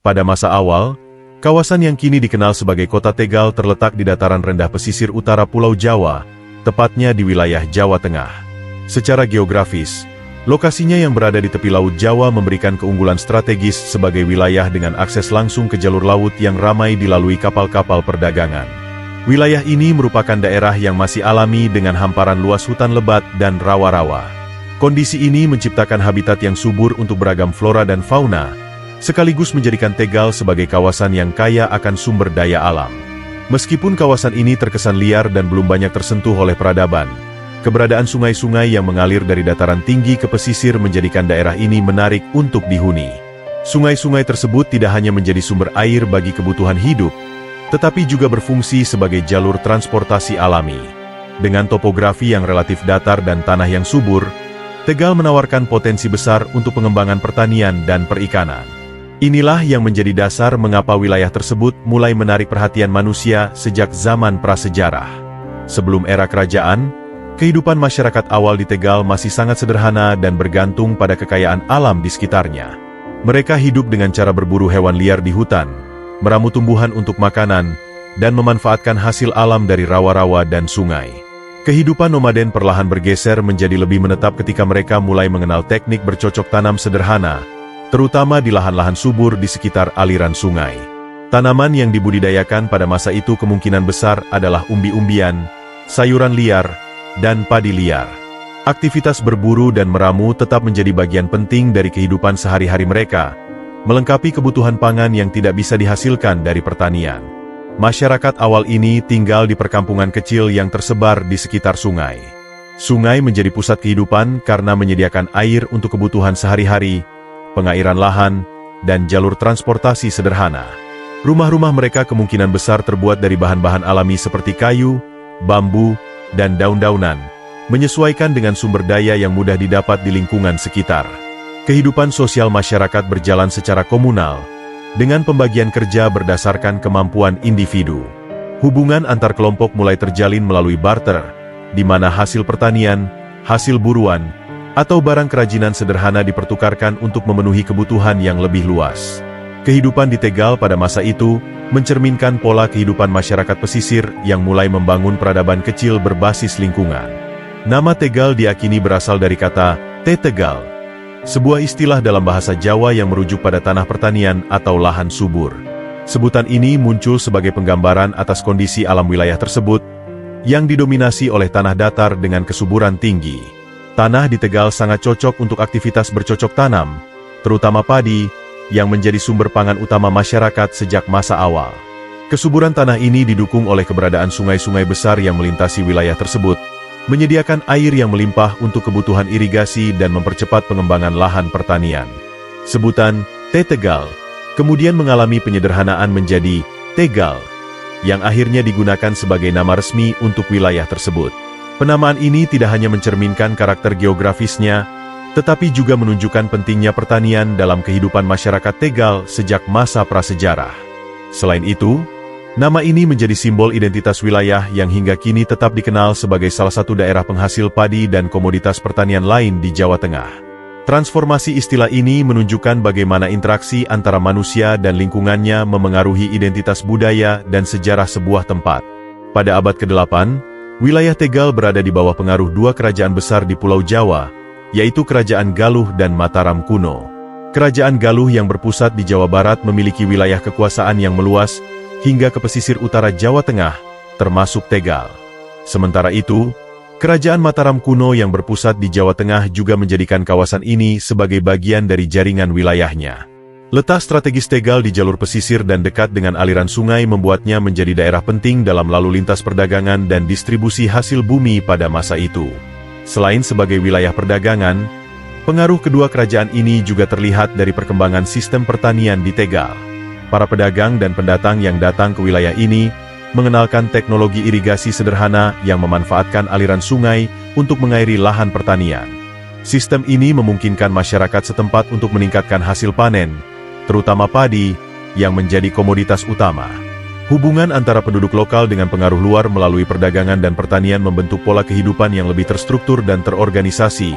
Pada masa awal, kawasan yang kini dikenal sebagai Kota Tegal terletak di dataran rendah pesisir utara Pulau Jawa, tepatnya di wilayah Jawa Tengah. Secara geografis, lokasinya yang berada di tepi Laut Jawa memberikan keunggulan strategis sebagai wilayah dengan akses langsung ke jalur laut yang ramai dilalui kapal-kapal perdagangan. Wilayah ini merupakan daerah yang masih alami dengan hamparan luas hutan lebat dan rawa-rawa. Kondisi ini menciptakan habitat yang subur untuk beragam flora dan fauna, sekaligus menjadikan Tegal sebagai kawasan yang kaya akan sumber daya alam. Meskipun kawasan ini terkesan liar dan belum banyak tersentuh oleh peradaban, keberadaan sungai-sungai yang mengalir dari dataran tinggi ke pesisir menjadikan daerah ini menarik untuk dihuni. Sungai-sungai tersebut tidak hanya menjadi sumber air bagi kebutuhan hidup, tetapi juga berfungsi sebagai jalur transportasi alami. Dengan topografi yang relatif datar dan tanah yang subur, Tegal menawarkan potensi besar untuk pengembangan pertanian dan perikanan. Inilah yang menjadi dasar mengapa wilayah tersebut mulai menarik perhatian manusia sejak zaman prasejarah. Sebelum era kerajaan, kehidupan masyarakat awal di Tegal masih sangat sederhana dan bergantung pada kekayaan alam di sekitarnya. Mereka hidup dengan cara berburu hewan liar di hutan, meramu tumbuhan untuk makanan, dan memanfaatkan hasil alam dari rawa-rawa dan sungai. Kehidupan nomaden perlahan bergeser menjadi lebih menetap ketika mereka mulai mengenal teknik bercocok tanam sederhana, terutama di lahan-lahan subur di sekitar aliran sungai. Tanaman yang dibudidayakan pada masa itu kemungkinan besar adalah umbi-umbian, sayuran liar, dan padi liar. Aktivitas berburu dan meramu tetap menjadi bagian penting dari kehidupan sehari-hari mereka, melengkapi kebutuhan pangan yang tidak bisa dihasilkan dari pertanian. Masyarakat awal ini tinggal di perkampungan kecil yang tersebar di sekitar sungai. Sungai menjadi pusat kehidupan karena menyediakan air untuk kebutuhan sehari-hari, pengairan lahan, dan jalur transportasi sederhana. Rumah-rumah mereka kemungkinan besar terbuat dari bahan-bahan alami seperti kayu, bambu, dan daun-daunan, menyesuaikan dengan sumber daya yang mudah didapat di lingkungan sekitar. Kehidupan sosial masyarakat berjalan secara komunal, dengan pembagian kerja berdasarkan kemampuan individu. Hubungan antar kelompok mulai terjalin melalui barter, di mana hasil pertanian, hasil buruan, atau barang kerajinan sederhana dipertukarkan untuk memenuhi kebutuhan yang lebih luas. Kehidupan di Tegal pada masa itu mencerminkan pola kehidupan masyarakat pesisir yang mulai membangun peradaban kecil berbasis lingkungan. Nama Tegal diakini berasal dari kata Tegal, sebuah istilah dalam bahasa Jawa yang merujuk pada tanah pertanian atau lahan subur. Sebutan ini muncul sebagai penggambaran atas kondisi alam wilayah tersebut, yang didominasi oleh tanah datar dengan kesuburan tinggi. Tanah di Tegal sangat cocok untuk aktivitas bercocok tanam, terutama padi, yang menjadi sumber pangan utama masyarakat sejak masa awal. Kesuburan tanah ini didukung oleh keberadaan sungai-sungai besar yang melintasi wilayah tersebut, menyediakan air yang melimpah untuk kebutuhan irigasi dan mempercepat pengembangan lahan pertanian. Sebutan Tegal kemudian mengalami penyederhanaan menjadi Tegal, yang akhirnya digunakan sebagai nama resmi untuk wilayah tersebut. Penamaan ini tidak hanya mencerminkan karakter geografisnya, tetapi juga menunjukkan pentingnya pertanian dalam kehidupan masyarakat Tegal sejak masa prasejarah. Selain itu, nama ini menjadi simbol identitas wilayah yang hingga kini tetap dikenal sebagai salah satu daerah penghasil padi dan komoditas pertanian lain di Jawa Tengah. Transformasi istilah ini menunjukkan bagaimana interaksi antara manusia dan lingkungannya memengaruhi identitas budaya dan sejarah sebuah tempat. Pada abad ke-8, wilayah Tegal berada di bawah pengaruh dua kerajaan besar di Pulau Jawa, yaitu Kerajaan Galuh dan Mataram kuno. Kerajaan Galuh yang berpusat di Jawa Barat memiliki wilayah kekuasaan yang meluas, hingga ke pesisir utara Jawa Tengah, termasuk Tegal. Sementara itu, Kerajaan Mataram kuno yang berpusat di Jawa Tengah juga menjadikan kawasan ini sebagai bagian dari jaringan wilayahnya. Letak strategis Tegal di jalur pesisir dan dekat dengan aliran sungai membuatnya menjadi daerah penting dalam lalu lintas perdagangan dan distribusi hasil bumi pada masa itu. Selain sebagai wilayah perdagangan, pengaruh kedua kerajaan ini juga terlihat dari perkembangan sistem pertanian di Tegal. Para pedagang dan pendatang yang datang ke wilayah ini mengenalkan teknologi irigasi sederhana yang memanfaatkan aliran sungai untuk mengairi lahan pertanian. Sistem ini memungkinkan masyarakat setempat untuk meningkatkan hasil panen, terutama padi, yang menjadi komoditas utama. Hubungan antara penduduk lokal dengan pengaruh luar melalui perdagangan dan pertanian membentuk pola kehidupan yang lebih terstruktur dan terorganisasi,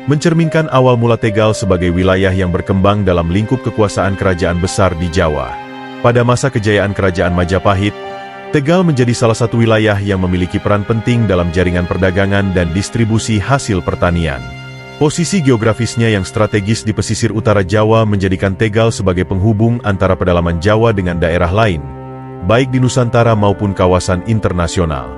mencerminkan awal mula Tegal sebagai wilayah yang berkembang dalam lingkup kekuasaan kerajaan besar di Jawa. Pada masa kejayaan kerajaan Majapahit, Tegal menjadi salah satu wilayah yang memiliki peran penting dalam jaringan perdagangan dan distribusi hasil pertanian. Posisi geografisnya yang strategis di pesisir utara Jawa menjadikan Tegal sebagai penghubung antara pedalaman Jawa dengan daerah lain, baik di Nusantara maupun kawasan internasional.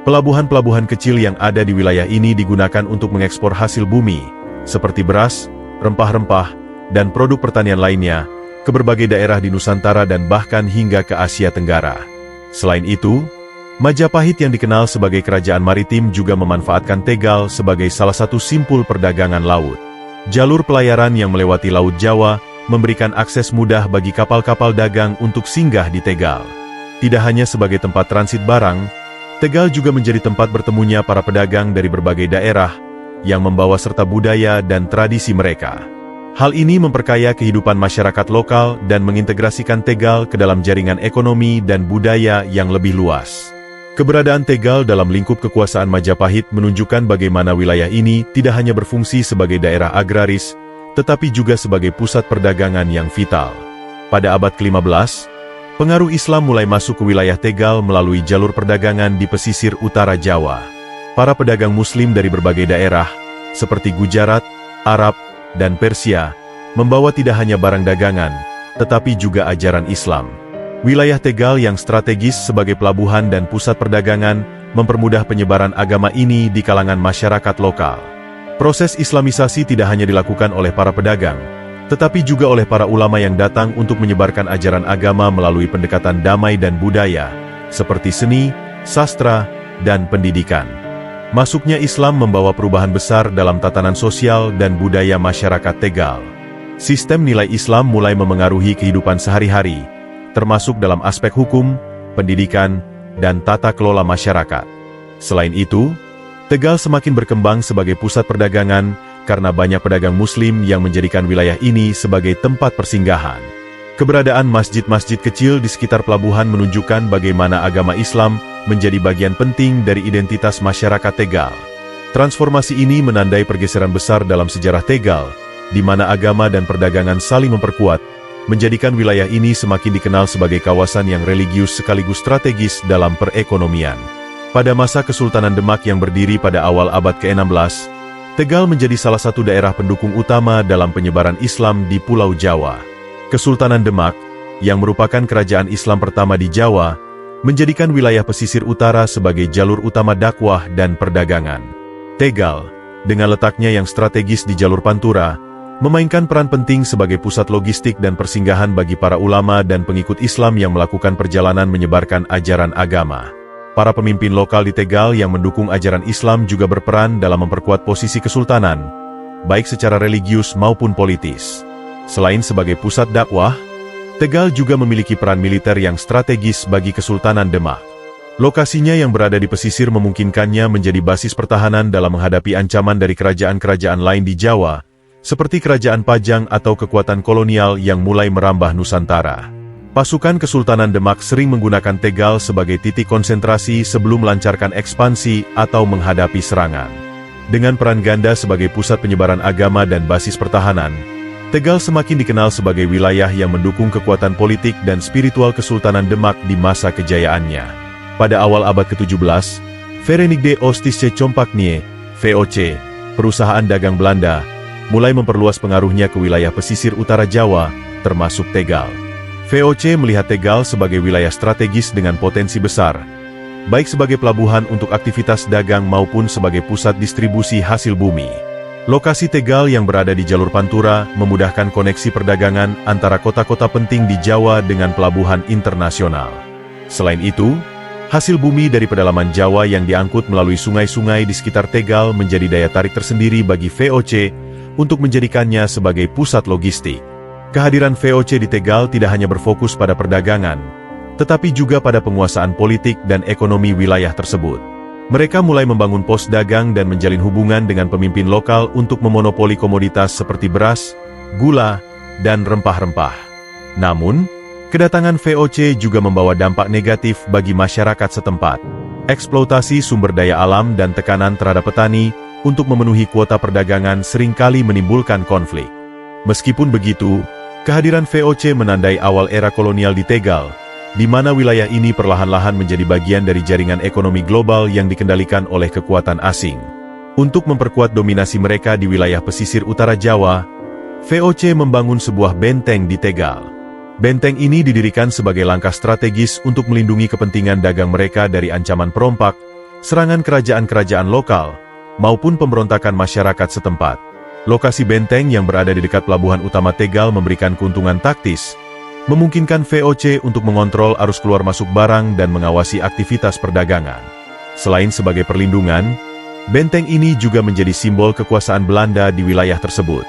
Pelabuhan-pelabuhan kecil yang ada di wilayah ini digunakan untuk mengekspor hasil bumi, seperti beras, rempah-rempah, dan produk pertanian lainnya, ke berbagai daerah di Nusantara dan bahkan hingga ke Asia Tenggara. Selain itu, Majapahit yang dikenal sebagai kerajaan maritim juga memanfaatkan Tegal sebagai salah satu simpul perdagangan laut. Jalur pelayaran yang melewati Laut Jawa memberikan akses mudah bagi kapal-kapal dagang untuk singgah di Tegal. Tidak hanya sebagai tempat transit barang, Tegal juga menjadi tempat bertemunya para pedagang dari berbagai daerah yang membawa serta budaya dan tradisi mereka. Hal ini memperkaya kehidupan masyarakat lokal dan mengintegrasikan Tegal ke dalam jaringan ekonomi dan budaya yang lebih luas. Keberadaan Tegal dalam lingkup kekuasaan Majapahit menunjukkan bagaimana wilayah ini tidak hanya berfungsi sebagai daerah agraris, tetapi juga sebagai pusat perdagangan yang vital. Pada abad ke-15, pengaruh Islam mulai masuk ke wilayah Tegal melalui jalur perdagangan di pesisir utara Jawa. Para pedagang Muslim dari berbagai daerah, seperti Gujarat, Arab, dan Persia, membawa tidak hanya barang dagangan, tetapi juga ajaran Islam. Wilayah Tegal yang strategis sebagai pelabuhan dan pusat perdagangan, mempermudah penyebaran agama ini di kalangan masyarakat lokal. Proses Islamisasi tidak hanya dilakukan oleh para pedagang, tetapi juga oleh para ulama yang datang untuk menyebarkan ajaran agama melalui pendekatan damai dan budaya, seperti seni, sastra, dan pendidikan. Masuknya Islam membawa perubahan besar dalam tatanan sosial dan budaya masyarakat Tegal. Sistem nilai Islam mulai memengaruhi kehidupan sehari-hari, termasuk dalam aspek hukum, pendidikan, dan tata kelola masyarakat. Selain itu, Tegal semakin berkembang sebagai pusat perdagangan karena banyak pedagang Muslim yang menjadikan wilayah ini sebagai tempat persinggahan. Keberadaan masjid-masjid kecil di sekitar pelabuhan menunjukkan bagaimana agama Islam menjadi bagian penting dari identitas masyarakat Tegal. Transformasi ini menandai pergeseran besar dalam sejarah Tegal, di mana agama dan perdagangan saling memperkuat, menjadikan wilayah ini semakin dikenal sebagai kawasan yang religius sekaligus strategis dalam perekonomian. Pada masa Kesultanan Demak yang berdiri pada awal abad ke-16, Tegal menjadi salah satu daerah pendukung utama dalam penyebaran Islam di Pulau Jawa. Kesultanan Demak, yang merupakan kerajaan Islam pertama di Jawa, menjadikan wilayah pesisir utara sebagai jalur utama dakwah dan perdagangan. Tegal, dengan letaknya yang strategis di jalur Pantura, memainkan peran penting sebagai pusat logistik dan persinggahan bagi para ulama dan pengikut Islam yang melakukan perjalanan menyebarkan ajaran agama. Para pemimpin lokal di Tegal yang mendukung ajaran Islam juga berperan dalam memperkuat posisi kesultanan, baik secara religius maupun politis. Selain sebagai pusat dakwah, Tegal juga memiliki peran militer yang strategis bagi Kesultanan Demak. Lokasinya yang berada di pesisir memungkinkannya menjadi basis pertahanan dalam menghadapi ancaman dari kerajaan-kerajaan lain di Jawa, seperti Kerajaan Pajang atau kekuatan kolonial yang mulai merambah Nusantara. Pasukan Kesultanan Demak sering menggunakan Tegal sebagai titik konsentrasi sebelum melancarkan ekspansi atau menghadapi serangan. Dengan peran ganda sebagai pusat penyebaran agama dan basis pertahanan, Tegal semakin dikenal sebagai wilayah yang mendukung kekuatan politik dan spiritual Kesultanan Demak di masa kejayaannya. Pada awal abad ke-17, Verenigde Oost-Indische Compagnie, VOC, perusahaan dagang Belanda, mulai memperluas pengaruhnya ke wilayah pesisir utara Jawa, termasuk Tegal. VOC melihat Tegal sebagai wilayah strategis dengan potensi besar, baik sebagai pelabuhan untuk aktivitas dagang maupun sebagai pusat distribusi hasil bumi. Lokasi Tegal yang berada di jalur Pantura memudahkan koneksi perdagangan antara kota-kota penting di Jawa dengan pelabuhan internasional. Selain itu, hasil bumi dari pedalaman Jawa yang diangkut melalui sungai-sungai di sekitar Tegal menjadi daya tarik tersendiri bagi VOC untuk menjadikannya sebagai pusat logistik. Kehadiran VOC di Tegal tidak hanya berfokus pada perdagangan, tetapi juga pada penguasaan politik dan ekonomi wilayah tersebut. Mereka mulai membangun pos dagang dan menjalin hubungan dengan pemimpin lokal untuk memonopoli komoditas seperti beras, gula, dan rempah-rempah. Namun, kedatangan VOC juga membawa dampak negatif bagi masyarakat setempat. Eksploitasi sumber daya alam dan tekanan terhadap petani untuk memenuhi kuota perdagangan seringkali menimbulkan konflik. Meskipun begitu, kehadiran VOC menandai awal era kolonial di Tegal, di mana wilayah ini perlahan-lahan menjadi bagian dari jaringan ekonomi global yang dikendalikan oleh kekuatan asing. Untuk memperkuat dominasi mereka di wilayah pesisir utara Jawa, VOC membangun sebuah benteng di Tegal. Benteng ini didirikan sebagai langkah strategis untuk melindungi kepentingan dagang mereka dari ancaman perompak, serangan kerajaan-kerajaan lokal, maupun pemberontakan masyarakat setempat. Lokasi benteng yang berada di dekat pelabuhan utama Tegal memberikan keuntungan taktis, memungkinkan VOC untuk mengontrol arus keluar masuk barang dan mengawasi aktivitas perdagangan. Selain sebagai perlindungan, benteng ini juga menjadi simbol kekuasaan Belanda di wilayah tersebut.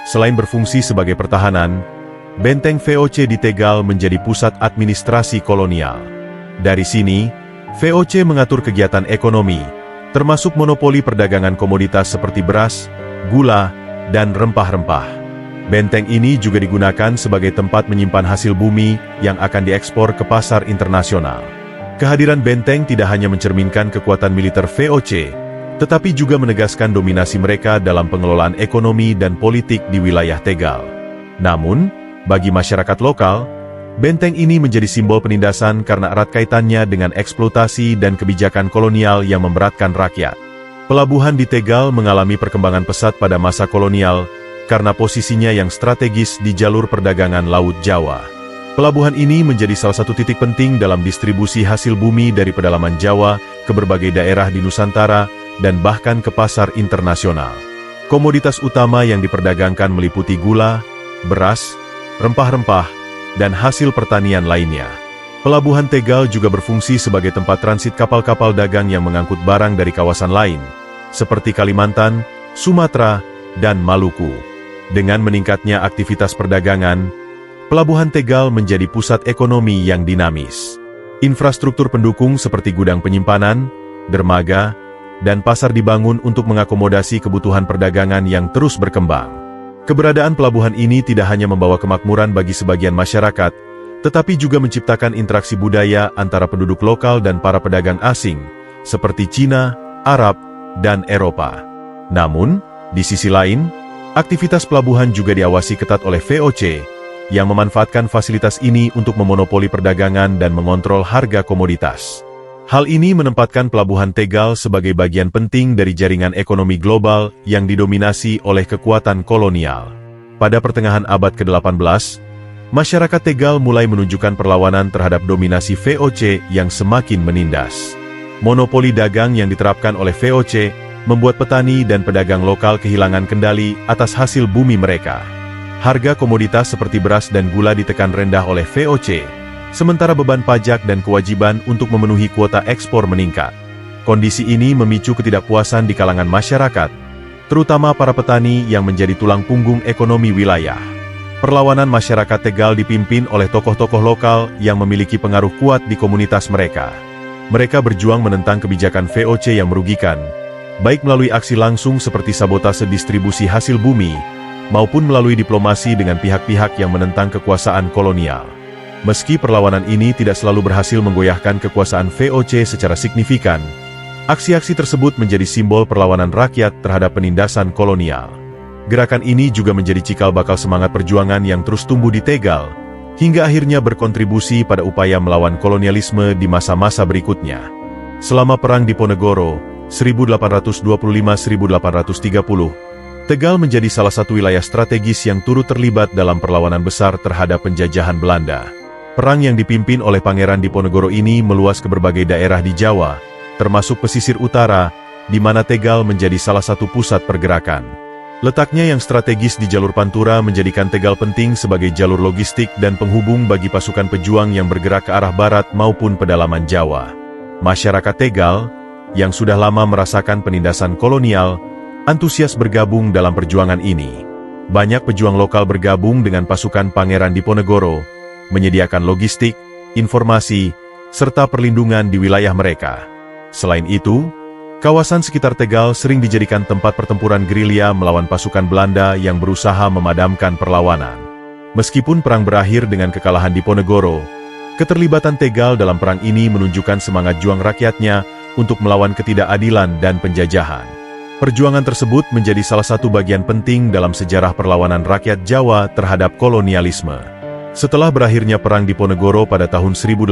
Selain berfungsi sebagai pertahanan, benteng VOC di Tegal menjadi pusat administrasi kolonial. Dari sini, VOC mengatur kegiatan ekonomi, termasuk monopoli perdagangan komoditas seperti beras, gula, dan rempah-rempah. Benteng ini juga digunakan sebagai tempat menyimpan hasil bumi yang akan diekspor ke pasar internasional. Kehadiran benteng tidak hanya mencerminkan kekuatan militer VOC, tetapi juga menegaskan dominasi mereka dalam pengelolaan ekonomi dan politik di wilayah Tegal. Namun, bagi masyarakat lokal, benteng ini menjadi simbol penindasan karena erat kaitannya dengan eksploitasi dan kebijakan kolonial yang memberatkan rakyat. Pelabuhan di Tegal mengalami perkembangan pesat pada masa kolonial, karena posisinya yang strategis di jalur perdagangan Laut Jawa. Pelabuhan ini menjadi salah satu titik penting dalam distribusi hasil bumi dari pedalaman Jawa ke berbagai daerah di Nusantara dan bahkan ke pasar internasional. Komoditas utama yang diperdagangkan meliputi gula, beras, rempah-rempah, dan hasil pertanian lainnya. Pelabuhan Tegal juga berfungsi sebagai tempat transit kapal-kapal dagang yang mengangkut barang dari kawasan lain, seperti Kalimantan, Sumatera, dan Maluku. Dengan meningkatnya aktivitas perdagangan, Pelabuhan Tegal menjadi pusat ekonomi yang dinamis. Infrastruktur pendukung seperti gudang penyimpanan, dermaga, dan pasar dibangun untuk mengakomodasi kebutuhan perdagangan yang terus berkembang. Keberadaan pelabuhan ini tidak hanya membawa kemakmuran bagi sebagian masyarakat, tetapi juga menciptakan interaksi budaya antara penduduk lokal dan para pedagang asing, seperti Cina, Arab, dan Eropa. Namun, di sisi lain, aktivitas pelabuhan juga diawasi ketat oleh VOC, yang memanfaatkan fasilitas ini untuk memonopoli perdagangan dan mengontrol harga komoditas. Hal ini menempatkan Pelabuhan Tegal sebagai bagian penting dari jaringan ekonomi global yang didominasi oleh kekuatan kolonial. Pada pertengahan abad ke-18, masyarakat Tegal mulai menunjukkan perlawanan terhadap dominasi VOC yang semakin menindas. Monopoli dagang yang diterapkan oleh VOC membuat petani dan pedagang lokal kehilangan kendali atas hasil bumi mereka. Harga komoditas seperti beras dan gula ditekan rendah oleh VOC, sementara beban pajak dan kewajiban untuk memenuhi kuota ekspor meningkat. Kondisi ini memicu ketidakpuasan di kalangan masyarakat, terutama para petani yang menjadi tulang punggung ekonomi wilayah. Perlawanan masyarakat Tegal dipimpin oleh tokoh-tokoh lokal yang memiliki pengaruh kuat di komunitas mereka. Mereka berjuang menentang kebijakan VOC yang merugikan, baik melalui aksi langsung seperti sabotase distribusi hasil bumi, maupun melalui diplomasi dengan pihak-pihak yang menentang kekuasaan kolonial. Meski perlawanan ini tidak selalu berhasil menggoyahkan kekuasaan VOC secara signifikan, aksi-aksi tersebut menjadi simbol perlawanan rakyat terhadap penindasan kolonial. Gerakan ini juga menjadi cikal bakal semangat perjuangan yang terus tumbuh di Tegal, hingga akhirnya berkontribusi pada upaya melawan kolonialisme di masa-masa berikutnya. Selama Perang Diponegoro, 1825–1830, Tegal menjadi salah satu wilayah strategis yang turut terlibat dalam perlawanan besar terhadap penjajahan Belanda. Perang yang dipimpin oleh Pangeran Diponegoro ini meluas ke berbagai daerah di Jawa, termasuk pesisir utara, di mana Tegal menjadi salah satu pusat pergerakan. Letaknya yang strategis di jalur Pantura menjadikan Tegal penting sebagai jalur logistik dan penghubung bagi pasukan pejuang yang bergerak ke arah barat maupun pedalaman Jawa. Masyarakat Tegal, yang sudah lama merasakan penindasan kolonial, antusias bergabung dalam perjuangan ini. Banyak pejuang lokal bergabung dengan pasukan Pangeran Diponegoro, menyediakan logistik, informasi, serta perlindungan di wilayah mereka. Selain itu, kawasan sekitar Tegal sering dijadikan tempat pertempuran gerilya melawan pasukan Belanda yang berusaha memadamkan perlawanan. Meskipun perang berakhir dengan kekalahan Diponegoro, keterlibatan Tegal dalam perang ini menunjukkan semangat juang rakyatnya untuk melawan ketidakadilan dan penjajahan. Perjuangan tersebut menjadi salah satu bagian penting dalam sejarah perlawanan rakyat Jawa terhadap kolonialisme. Setelah berakhirnya Perang Diponegoro pada tahun 1830,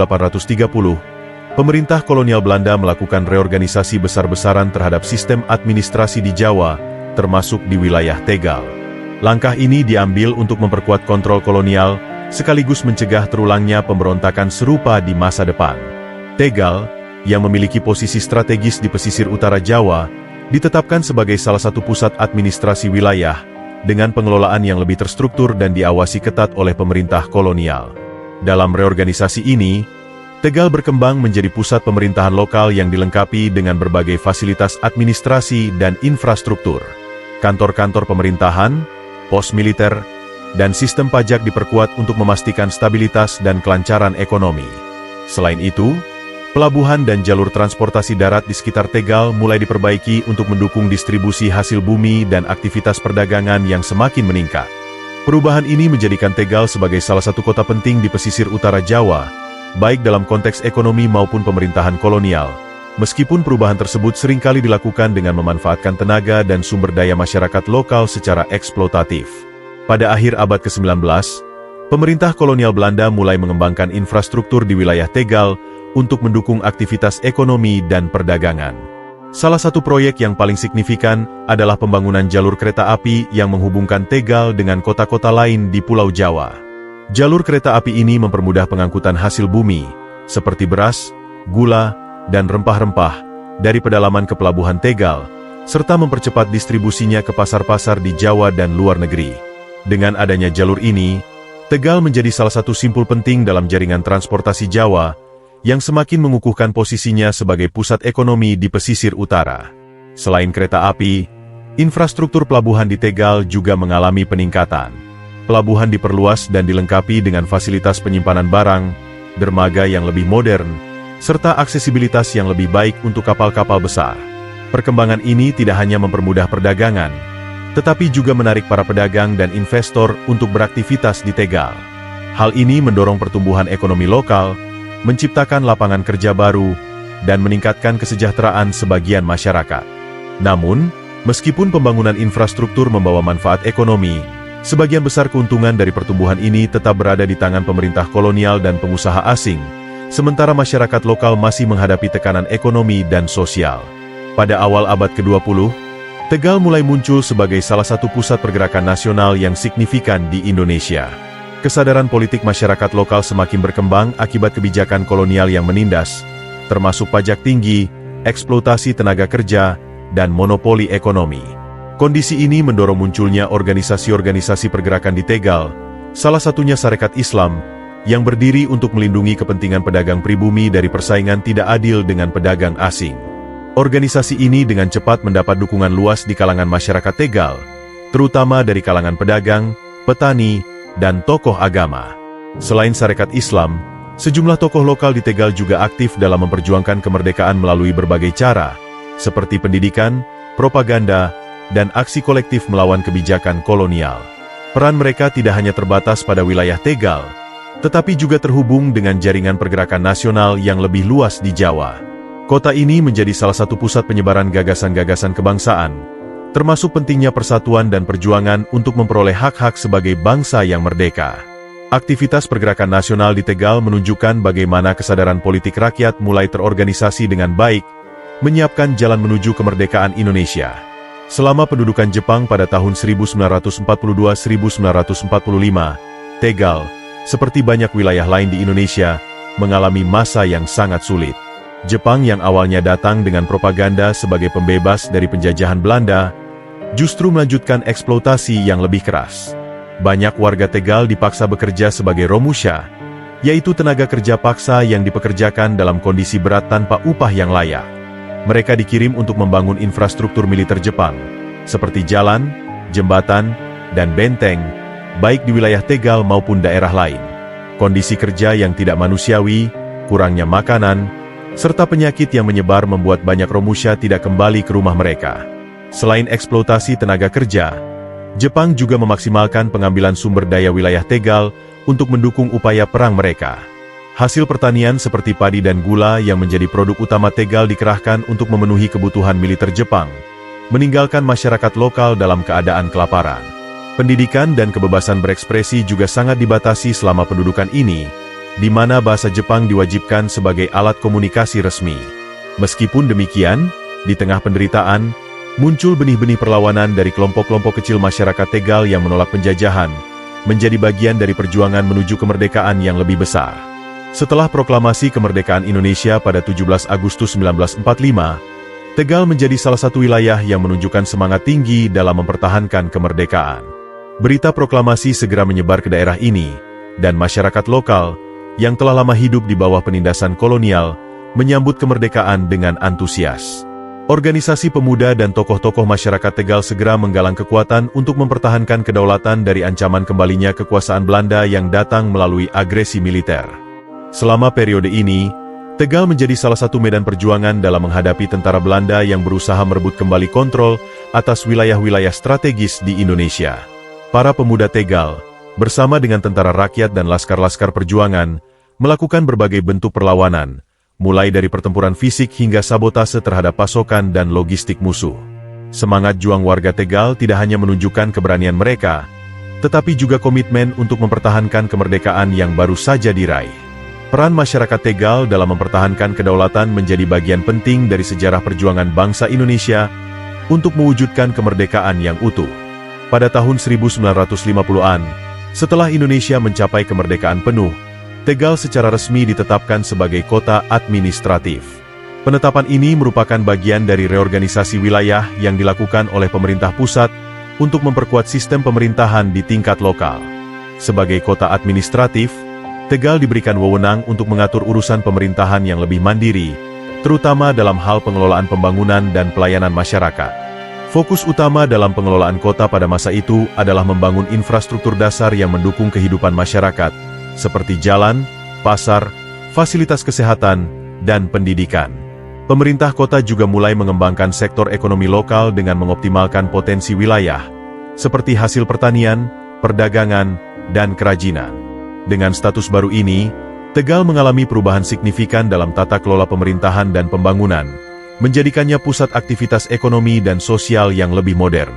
pemerintah kolonial Belanda melakukan reorganisasi besar-besaran terhadap sistem administrasi di Jawa, termasuk di wilayah Tegal. Langkah ini diambil untuk memperkuat kontrol kolonial, sekaligus mencegah terulangnya pemberontakan serupa di masa depan. Tegal, yang memiliki posisi strategis di pesisir utara Jawa, ditetapkan sebagai salah satu pusat administrasi wilayah, dengan pengelolaan yang lebih terstruktur dan diawasi ketat oleh pemerintah kolonial. Dalam reorganisasi ini, Tegal berkembang menjadi pusat pemerintahan lokal yang dilengkapi dengan berbagai fasilitas administrasi dan infrastruktur. Kantor-kantor pemerintahan, pos militer, dan sistem pajak diperkuat untuk memastikan stabilitas dan kelancaran ekonomi. Selain itu, pelabuhan dan jalur transportasi darat di sekitar Tegal mulai diperbaiki untuk mendukung distribusi hasil bumi dan aktivitas perdagangan yang semakin meningkat. Perubahan ini menjadikan Tegal sebagai salah satu kota penting di pesisir utara Jawa, baik dalam konteks ekonomi maupun pemerintahan kolonial. Meskipun perubahan tersebut seringkali dilakukan dengan memanfaatkan tenaga dan sumber daya masyarakat lokal secara eksploitatif. Pada akhir abad ke-19, pemerintah kolonial Belanda mulai mengembangkan infrastruktur di wilayah Tegal untuk mendukung aktivitas ekonomi dan perdagangan. Salah satu proyek yang paling signifikan adalah pembangunan jalur kereta api yang menghubungkan Tegal dengan kota-kota lain di Pulau Jawa. Jalur kereta api ini mempermudah pengangkutan hasil bumi, seperti beras, gula, dan rempah-rempah, dari pedalaman ke pelabuhan Tegal, serta mempercepat distribusinya ke pasar-pasar di Jawa dan luar negeri. Dengan adanya jalur ini, Tegal menjadi salah satu simpul penting dalam jaringan transportasi Jawa, yang semakin mengukuhkan posisinya sebagai pusat ekonomi di pesisir utara. Selain kereta api, infrastruktur pelabuhan di Tegal juga mengalami peningkatan. Pelabuhan diperluas dan dilengkapi dengan fasilitas penyimpanan barang, dermaga yang lebih modern, serta aksesibilitas yang lebih baik untuk kapal-kapal besar. Perkembangan ini tidak hanya mempermudah perdagangan, tetapi juga menarik para pedagang dan investor untuk beraktivitas di Tegal. Hal ini mendorong pertumbuhan ekonomi lokal, menciptakan lapangan kerja baru, dan meningkatkan kesejahteraan sebagian masyarakat. Namun, meskipun pembangunan infrastruktur membawa manfaat ekonomi, sebagian besar keuntungan dari pertumbuhan ini tetap berada di tangan pemerintah kolonial dan pengusaha asing, sementara masyarakat lokal masih menghadapi tekanan ekonomi dan sosial. Pada awal abad ke-20, Tegal mulai muncul sebagai salah satu pusat pergerakan nasional yang signifikan di Indonesia. Kesadaran politik masyarakat lokal semakin berkembang akibat kebijakan kolonial yang menindas, termasuk pajak tinggi, eksploitasi tenaga kerja, dan monopoli ekonomi. Kondisi ini mendorong munculnya organisasi-organisasi pergerakan di Tegal, salah satunya Sarekat Islam, yang berdiri untuk melindungi kepentingan pedagang pribumi dari persaingan tidak adil dengan pedagang asing. Organisasi ini dengan cepat mendapat dukungan luas di kalangan masyarakat Tegal, terutama dari kalangan pedagang, petani, dan tokoh agama. Selain Sarekat Islam, sejumlah tokoh lokal di Tegal juga aktif dalam memperjuangkan kemerdekaan melalui berbagai cara, seperti pendidikan, propaganda, dan aksi kolektif melawan kebijakan kolonial. Peran mereka tidak hanya terbatas pada wilayah Tegal, tetapi juga terhubung dengan jaringan pergerakan nasional yang lebih luas di Jawa. Kota ini menjadi salah satu pusat penyebaran gagasan-gagasan kebangsaan, termasuk pentingnya persatuan dan perjuangan untuk memperoleh hak-hak sebagai bangsa yang merdeka. Aktivitas pergerakan nasional di Tegal menunjukkan bagaimana kesadaran politik rakyat mulai terorganisasi dengan baik, menyiapkan jalan menuju kemerdekaan Indonesia. Selama pendudukan Jepang pada tahun 1942-1945, Tegal, seperti banyak wilayah lain di Indonesia, mengalami masa yang sangat sulit. Jepang yang awalnya datang dengan propaganda sebagai pembebas dari penjajahan Belanda, justru melanjutkan eksploitasi yang lebih keras. Banyak warga Tegal dipaksa bekerja sebagai romusha, yaitu tenaga kerja paksa yang dipekerjakan dalam kondisi berat tanpa upah yang layak. Mereka dikirim untuk membangun infrastruktur militer Jepang, seperti jalan, jembatan, dan benteng, baik di wilayah Tegal maupun daerah lain. Kondisi kerja yang tidak manusiawi, kurangnya makanan, serta penyakit yang menyebar membuat banyak romusha tidak kembali ke rumah mereka. Selain eksploitasi tenaga kerja, Jepang juga memaksimalkan pengambilan sumber daya wilayah Tegal untuk mendukung upaya perang mereka. Hasil pertanian seperti padi dan gula yang menjadi produk utama Tegal dikerahkan untuk memenuhi kebutuhan militer Jepang, meninggalkan masyarakat lokal dalam keadaan kelaparan. Pendidikan dan kebebasan berekspresi juga sangat dibatasi selama pendudukan ini, di mana bahasa Jepang diwajibkan sebagai alat komunikasi resmi. Meskipun demikian, di tengah penderitaan, muncul benih-benih perlawanan dari kelompok-kelompok kecil masyarakat Tegal yang menolak penjajahan, menjadi bagian dari perjuangan menuju kemerdekaan yang lebih besar. Setelah proklamasi kemerdekaan Indonesia pada 17 Agustus 1945, Tegal menjadi salah satu wilayah yang menunjukkan semangat tinggi dalam mempertahankan kemerdekaan. Berita proklamasi segera menyebar ke daerah ini, dan masyarakat lokal, yang telah lama hidup di bawah penindasan kolonial, menyambut kemerdekaan dengan antusias. Organisasi pemuda dan tokoh-tokoh masyarakat Tegal segera menggalang kekuatan untuk mempertahankan kedaulatan dari ancaman kembalinya kekuasaan Belanda yang datang melalui agresi militer. Selama periode ini, Tegal menjadi salah satu medan perjuangan dalam menghadapi tentara Belanda yang berusaha merebut kembali kontrol atas wilayah-wilayah strategis di Indonesia. Para pemuda Tegal, bersama dengan tentara rakyat dan laskar-laskar perjuangan, melakukan berbagai bentuk perlawanan, mulai dari pertempuran fisik hingga sabotase terhadap pasokan dan logistik musuh. Semangat juang warga Tegal tidak hanya menunjukkan keberanian mereka, tetapi juga komitmen untuk mempertahankan kemerdekaan yang baru saja diraih. Peran masyarakat Tegal dalam mempertahankan kedaulatan menjadi bagian penting dari sejarah perjuangan bangsa Indonesia untuk mewujudkan kemerdekaan yang utuh. Pada tahun 1950-an, setelah Indonesia mencapai kemerdekaan penuh, Tegal secara resmi ditetapkan sebagai kota administratif. Penetapan ini merupakan bagian dari reorganisasi wilayah yang dilakukan oleh pemerintah pusat untuk memperkuat sistem pemerintahan di tingkat lokal. Sebagai kota administratif, Tegal diberikan wewenang untuk mengatur urusan pemerintahan yang lebih mandiri, terutama dalam hal pengelolaan pembangunan dan pelayanan masyarakat. Fokus utama dalam pengelolaan kota pada masa itu adalah membangun infrastruktur dasar yang mendukung kehidupan masyarakat, seperti jalan, pasar, fasilitas kesehatan, dan pendidikan. Pemerintah kota juga mulai mengembangkan sektor ekonomi lokal dengan mengoptimalkan potensi wilayah, seperti hasil pertanian, perdagangan, dan kerajinan. Dengan status baru ini, Tegal mengalami perubahan signifikan dalam tata kelola pemerintahan dan pembangunan, menjadikannya pusat aktivitas ekonomi dan sosial yang lebih modern.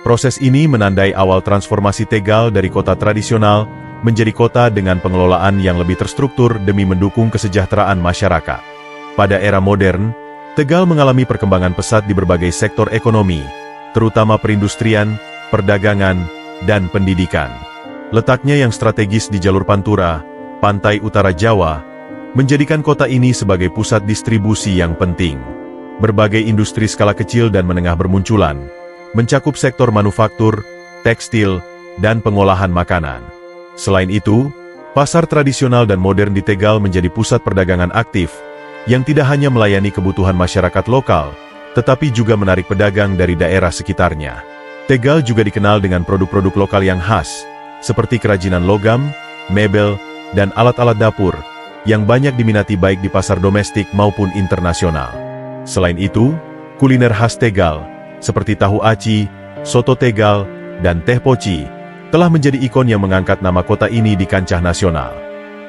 Proses ini menandai awal transformasi Tegal dari kota tradisional menjadi kota dengan pengelolaan yang lebih terstruktur demi mendukung kesejahteraan masyarakat. Pada era modern, Tegal mengalami perkembangan pesat di berbagai sektor ekonomi, terutama perindustrian, perdagangan, dan pendidikan. Letaknya yang strategis di jalur Pantura, pantai utara Jawa, menjadikan kota ini sebagai pusat distribusi yang penting. Berbagai industri skala kecil dan menengah bermunculan, mencakup sektor manufaktur, tekstil, dan pengolahan makanan. Selain itu, pasar tradisional dan modern di Tegal menjadi pusat perdagangan aktif, yang tidak hanya melayani kebutuhan masyarakat lokal, tetapi juga menarik pedagang dari daerah sekitarnya. Tegal juga dikenal dengan produk-produk lokal yang khas, seperti kerajinan logam, mebel, dan alat-alat dapur, yang banyak diminati baik di pasar domestik maupun internasional. Selain itu, kuliner khas Tegal, seperti tahu aci, soto Tegal, dan teh poci, telah menjadi ikon yang mengangkat nama kota ini di kancah nasional.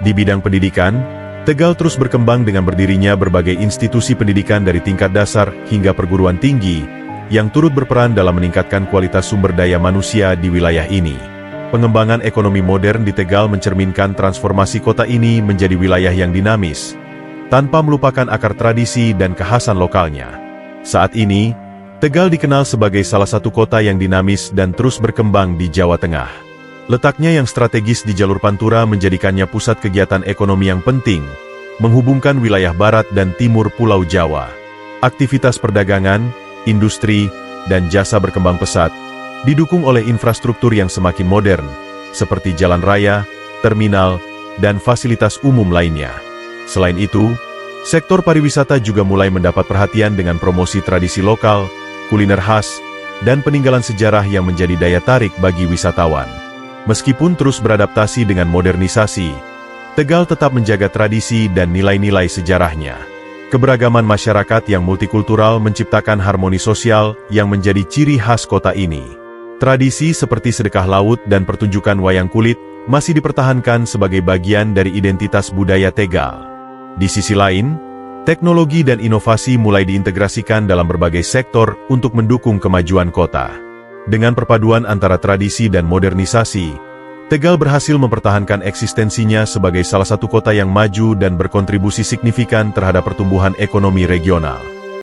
Di bidang pendidikan, Tegal terus berkembang dengan berdirinya berbagai institusi pendidikan dari tingkat dasar hingga perguruan tinggi, yang turut berperan dalam meningkatkan kualitas sumber daya manusia di wilayah ini. Pengembangan ekonomi modern di Tegal mencerminkan transformasi kota ini menjadi wilayah yang dinamis, tanpa melupakan akar tradisi dan kekhasan lokalnya. Saat ini, Tegal dikenal sebagai salah satu kota yang dinamis dan terus berkembang di Jawa Tengah. Letaknya yang strategis di jalur Pantura menjadikannya pusat kegiatan ekonomi yang penting, menghubungkan wilayah barat dan timur Pulau Jawa. Aktivitas perdagangan, industri, dan jasa berkembang pesat, didukung oleh infrastruktur yang semakin modern, seperti jalan raya, terminal, dan fasilitas umum lainnya. Selain itu, sektor pariwisata juga mulai mendapat perhatian dengan promosi tradisi lokal, kuliner khas, dan peninggalan sejarah yang menjadi daya tarik bagi wisatawan. Meskipun terus beradaptasi dengan modernisasi, Tegal tetap menjaga tradisi dan nilai-nilai sejarahnya. Keberagaman masyarakat yang multikultural menciptakan harmoni sosial yang menjadi ciri khas kota ini. Tradisi seperti sedekah laut dan pertunjukan wayang kulit masih dipertahankan sebagai bagian dari identitas budaya Tegal. Di sisi lain, Teknologi dan inovasi mulai diintegrasikan dalam berbagai sektor untuk mendukung kemajuan kota. Dengan perpaduan antara tradisi dan modernisasi, Tegal berhasil mempertahankan eksistensinya sebagai salah satu kota yang maju dan berkontribusi signifikan terhadap pertumbuhan ekonomi regional.